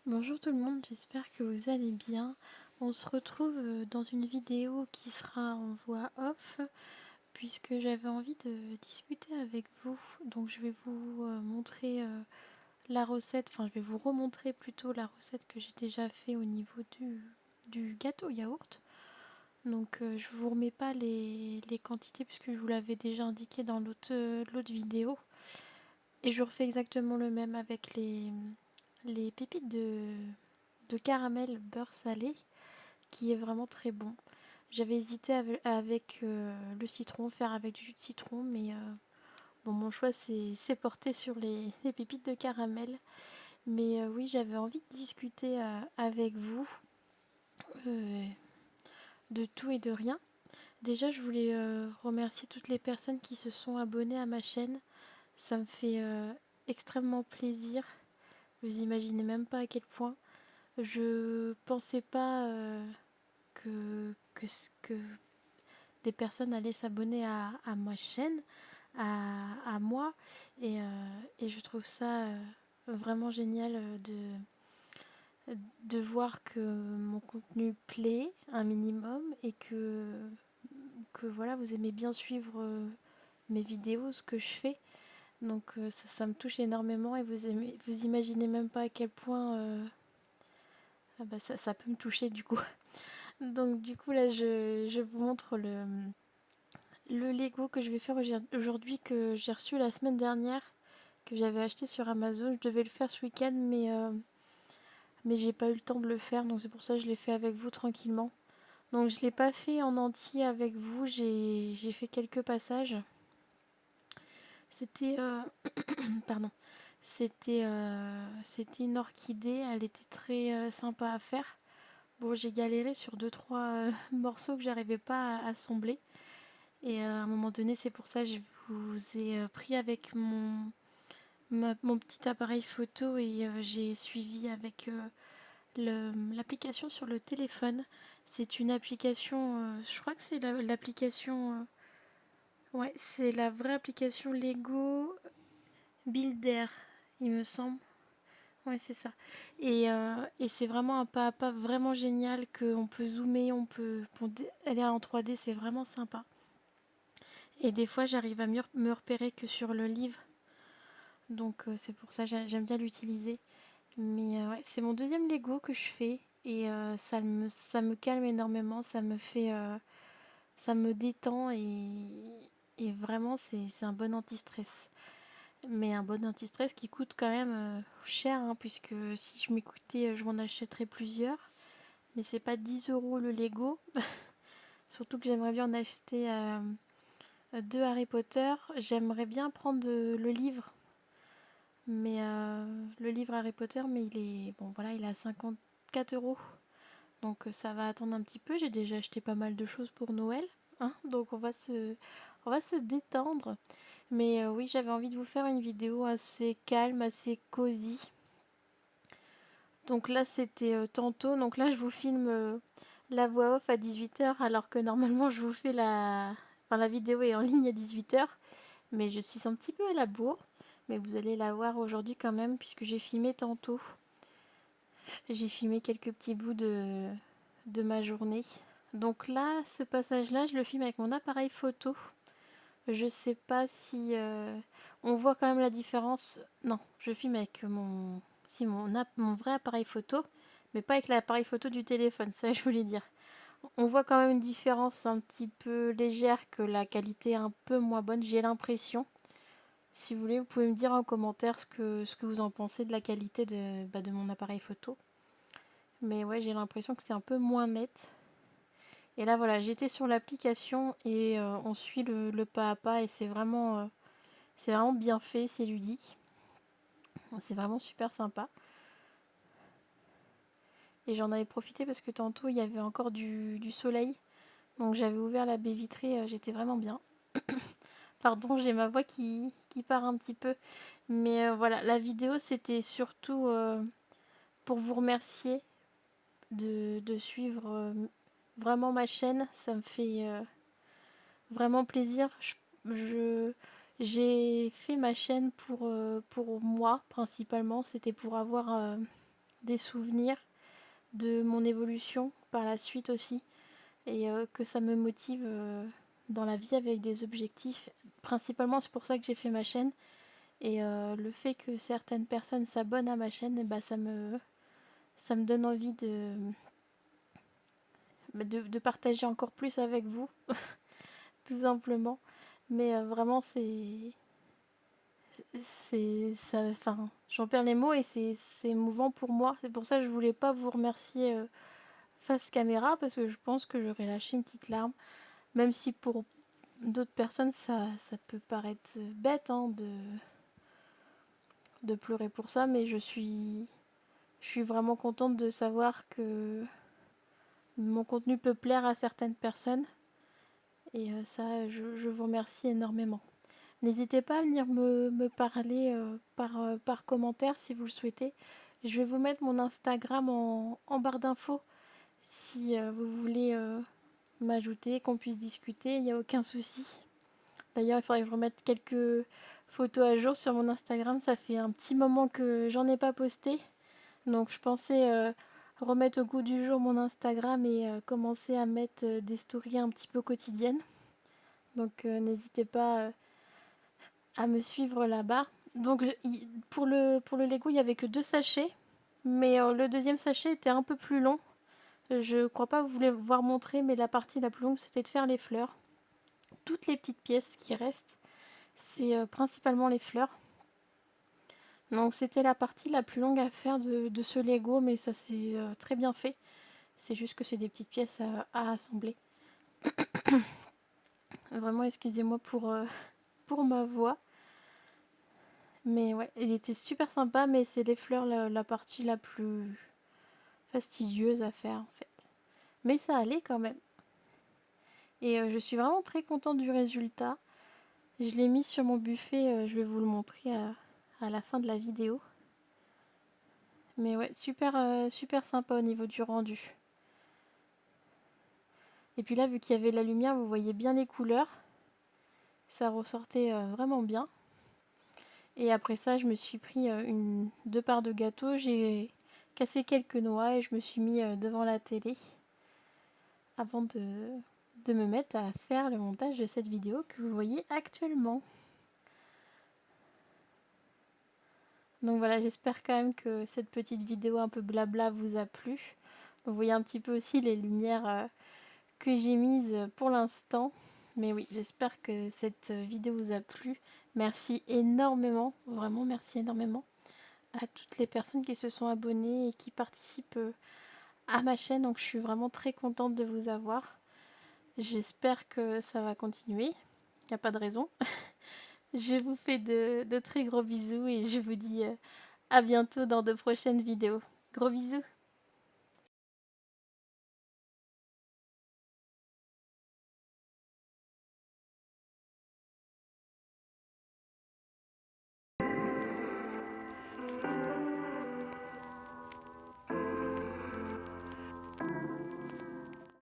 Bonjour tout le monde, j'espère que vous allez bien. On se retrouve dans une vidéo qui sera en voix off puisque j'avais envie de discuter avec vous. Donc je vais vous montrer la recette, enfin je vais vous remontrer plutôt la recette que j'ai déjà fait au niveau du gâteau yaourt. Donc je vous remets pas les quantités puisque je vous l'avais déjà indiqué dans l'autre vidéo. Et je refais exactement le même avec les pépites de caramel beurre salé qui est vraiment très bon. J'avais hésité avec le citron, faire avec du jus de citron, mais bon, mon choix s'est porté sur les pépites de caramel. Mais oui, j'avais envie de discuter avec vous euh, de tout et de rien. Déjà, je voulais remercier toutes les personnes qui se sont abonnées à ma chaîne. Ça me fait extrêmement plaisir. Vous imaginez même pas à quel point. Je pensais pas que des personnes allaient s'abonner à ma chaîne, à moi, et je trouve ça vraiment génial de voir que mon contenu plaît un minimum et que voilà, vous aimez bien suivre mes vidéos, ce que je fais. Donc ça me touche énormément et vous imaginez même pas à quel point ah bah ça peut me toucher du coup. Donc du coup là je vous montre le Lego que je vais faire aujourd'hui, que j'ai reçu la semaine dernière, que j'avais acheté sur Amazon. Je devais le faire ce week-end, mais j'ai pas eu le temps de le faire, donc c'est pour ça que je l'ai fait avec vous tranquillement. Donc je l'ai pas fait en entier avec vous, j'ai fait quelques passages. C'était pardon, c'était une orchidée, elle était très sympa à faire. Bon, j'ai galéré sur deux trois morceaux que j'arrivais pas à assembler. Et à un moment donné, c'est pour ça que je vous ai pris avec mon petit appareil photo et j'ai suivi avec l'application sur le téléphone. C'est une application, je crois que c'est l'application, ouais, c'est la vraie application Lego Builder, il me semble. Ouais, c'est ça. Et c'est vraiment un pas à pas vraiment génial qu'on peut zoomer, elle est en 3D, c'est vraiment sympa. Et des fois, j'arrive à mieux me repérer que sur le livre. Donc c'est pour ça que j'aime bien l'utiliser. Mais ouais, c'est mon deuxième Lego que je fais et ça me calme énormément, ça me détend et vraiment c'est un bon anti-stress. Mais un bon anti-stress qui coûte quand même cher, hein, puisque si je m'écoutais, je m'en achèterais plusieurs. Mais c'est pas 10 euros le Lego. Surtout que j'aimerais bien en acheter deux Harry Potter. J'aimerais bien prendre le livre. Mais le livre Harry Potter, mais il est bon voilà, il est à 54 euros. Donc ça va attendre un petit peu. J'ai déjà acheté pas mal de choses pour Noël, hein, donc on va se détendre. Mais oui, j'avais envie de vous faire une vidéo assez calme, assez cosy. Donc là, c'était tantôt. Donc là, je vous filme la voix off à 18 h, alors que normalement, je vous fais Enfin, la vidéo est en ligne à 18 h. Mais je suis un petit peu à la bourre. Mais vous allez la voir aujourd'hui quand même, puisque j'ai filmé tantôt. J'ai filmé quelques petits bouts de ma journée. Donc là, ce passage-là, je le filme avec mon appareil photo. Je sais pas si on voit quand même la différence. Non, je filme avec mon vrai appareil photo, mais pas avec l'appareil photo du téléphone, ça je voulais dire. On voit quand même une différence un petit peu légère, que la qualité est un peu moins bonne, j'ai l'impression. Si vous voulez, vous pouvez me dire en commentaire ce que vous en pensez de la qualité de mon appareil photo. Mais ouais, j'ai l'impression que c'est un peu moins net. Et là voilà, j'étais sur l'application et on suit le pas à pas et c'est vraiment bien fait, c'est ludique. C'est vraiment super sympa. Et j'en avais profité parce que tantôt il y avait encore du soleil. Donc j'avais ouvert la baie vitrée, j'étais vraiment bien. Pardon, j'ai ma voix qui part un petit peu. Mais voilà, la vidéo c'était surtout pour vous remercier de suivre vraiment ma chaîne. Ça me fait vraiment plaisir. Je- j'ai fait ma chaîne pour moi principalement. C'était pour avoir des souvenirs de mon évolution par la suite aussi. Et que ça me motive dans la vie avec des objectifs. Principalement, c'est pour ça que j'ai fait ma chaîne. Et le fait que certaines personnes s'abonnent à ma chaîne, et bah, ça me donne envie de partager encore plus avec vous, tout simplement. Mais vraiment, ça, enfin, j'en perds les mots et c'est émouvant pour moi. C'est pour ça que je voulais pas vous remercier face caméra parce que je pense que j'aurais lâché une petite larme. Même si pour d'autres personnes, ça peut paraître bête hein, de pleurer pour ça, mais je suis vraiment contente de savoir que mon contenu peut plaire à certaines personnes. Et ça, je vous remercie énormément. N'hésitez pas à venir me parler par commentaire si vous le souhaitez. Je vais vous mettre mon Instagram en barre d'infos si vous voulez m'ajouter, qu'on puisse discuter, il n'y a aucun souci. D'ailleurs, il faudrait que je remette quelques photos à jour sur mon Instagram. Ça fait un petit moment que j'en ai pas posté. Donc je pensais remettre au goût du jour mon Instagram et commencer à mettre des stories un petit peu quotidiennes. Donc n'hésitez pas à me suivre là-bas. Donc pour le Lego, il n'y avait que 2 sachets. Mais le deuxième sachet était un peu plus long. Je crois pas vous voulez voir montrer, mais la partie la plus longue, c'était de faire les fleurs. Toutes les petites pièces qui restent, c'est principalement les fleurs. Donc c'était la partie la plus longue à faire de ce Lego, mais ça s'est très bien fait. C'est juste que c'est des petites pièces à assembler. Vraiment, excusez-moi pour ma voix. Mais ouais, il était super sympa, mais c'est les fleurs la partie la plus fastidieuse à faire en fait. Mais ça allait quand même. Et je suis vraiment très contente du résultat. Je l'ai mis sur mon buffet, je vais vous le montrer à la fin de la vidéo. Mais ouais, super sympa au niveau du rendu. Et puis là, vu qu'il y avait la lumière, vous voyez bien les couleurs. Ça ressortait vraiment bien. Et après ça, je me suis pris 2 parts de gâteau. J'ai cassé quelques noix et je me suis mis devant la télé avant de me mettre à faire le montage de cette vidéo que vous voyez actuellement. Donc voilà, j'espère quand même que cette petite vidéo un peu blabla vous a plu. Vous voyez un petit peu aussi les lumières que j'ai mises pour l'instant. Mais oui, j'espère que cette vidéo vous a plu. Merci énormément, vraiment merci énormément à toutes les personnes qui se sont abonnées et qui participent à ma chaîne. Donc je suis vraiment très contente de vous avoir. J'espère que ça va continuer. Il n'y a pas de raison. Je vous fais de très gros bisous et je vous dis à bientôt dans de prochaines vidéos. Gros bisous!